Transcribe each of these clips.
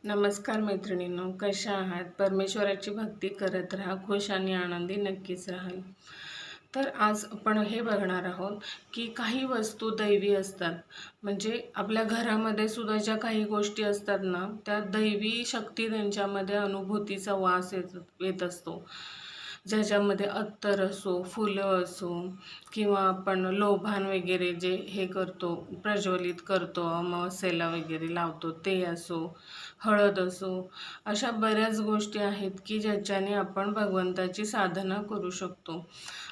नमस्कार मैत्रिणींनो, कशा आहात? परमेश्वराची भक्ती करत राहा, खुश आणि आनंदी नक्कीच राहाल. तर आज आपण हे बघणार आहोत की काही वस्तू दैवी असतात. म्हणजे आपल्या घरामध्ये सुद्धा ज्या काही गोष्टी असतात ना, त्या दैवी शक्ती त्यांच्यामध्ये अनुभूतीचा वास येत असतो. ज्याच्यामध्ये अत्तर असो, फुलं असो किंवा आपण लोभान वगैरे जे हे करतो, प्रज्वलित करतो, अमावास्येला वगैरे लावतो ते असो, हळद असो, अशा बऱ्याच गोष्टी आहेत की ज्याच्याने आपण भगवंताची साधना करू शकतो.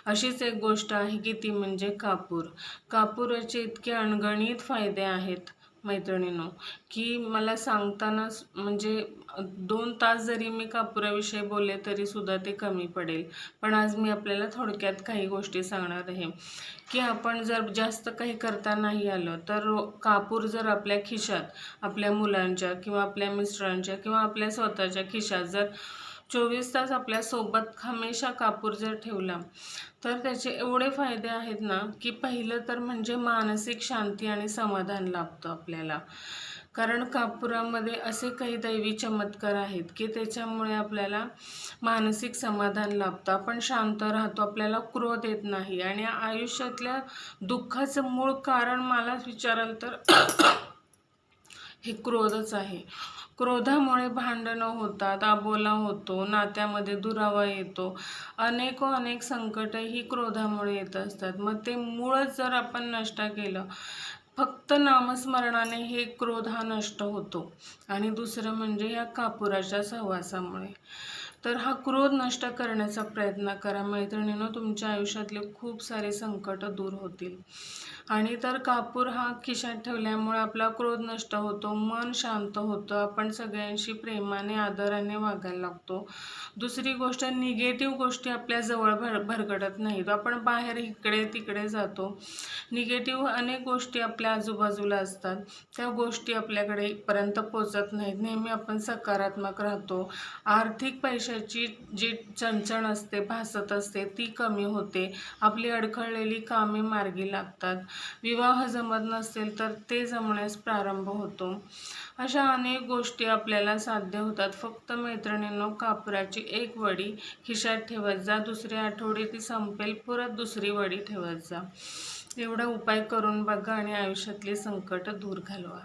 अशीच एक गोष्ट आहे की ती म्हणजे कापूर. कापुराचे इतके अनगणित फायदे आहेत मैत्रिणींनो, की मला सांगतानाच म्हणजे 2 तास जरी मी कापुराविषयी बोलले तरी सुद्धा ते कमी पडेल. पण आज मी आपल्याला थोडक्यात काही गोष्टी सांगणार आहे की आपण जर जास्त काही करता नाही आलं तर कापूर जर आपल्या खिशात, आपल्या मुलांच्या किंवा आपल्या मिस्टरांच्या किंवा आपल्या स्वतःच्या खिशात जर 24 तास आपल्यासोबत हमेशा कापूर जर ठेवला तर त्याचे एवढे फायदे आहेत ना, की पहिलं तर म्हणजे मानसिक शांती आणि समाधान लाभतं आपल्याला. कारण कापुरामध्ये असे काही दैवी चमत्कार आहेत की त्याच्यामुळे आपल्याला मानसिक समाधान लाभतं, आपण शांत राहतो, आपल्याला क्रोध येत नाही. आणि आयुष्यातल्या दुःखाचं मूळ कारण मला विचाराल तर हे क्रोधच आहे. क्रोधामुळे भांडणं होतात, अबोला होतो, नात्यामध्ये दुरावा येतो, अनेक संकट ही क्रोधामुळे येत असतात. मग ते मूळच जर आपण नष्ट केलं, फक्त नामस्मरणाने हे क्रोध हा नष्ट होतो. आणि दुसरं म्हणजे या कापुराच्या सहवासामुळे. तर हा क्रोध नष्ट करण्याचा प्रयत्न करा मैत्रिणींनो, तुमच्या आयुष्यातले खूप सारे संकट दूर होतील. आणि तर कापूर हा खिशात ठेवल्यामुळे आपला क्रोध नष्ट होतो, मन शांत होतं, आपण सगळ्यांशी प्रेमाने आदराने वागायला लागतो. दुसरी गोष्ट, निगेटिव्ह गोष्टी आपल्या जवळ भरकटत नाहीत. आपण बाहेर इकडे तिकडे जातो, निगेटिव्ह अनेक गोष्टी आपल्या आजूबाजूला असतात, त्या गोष्टी आपल्याकडे पर्यंत पोचत नाहीत. नेहमी आपण सकारात्मक राहतो. आर्थिक पैशाची जी चणचण असते, भासत असते, ती कमी होते. आपली अडखळलेली कामे मार्गी लागतात. विवाह जमत नसेल तर ते जमण्यास प्रारंभ होतो. अशा अनेक गोष्टी आपल्याला साध्य होतात. फक्त मैत्रिणींनो, कापराची एक वडी खिशात ठेवत जा, दुसऱ्या आठवडी ती संपेल, परत दुसरी वडी ठेवत जा. एवढा उपाय करून बघा आणि आयुष्यातली संकट दूर घालवा.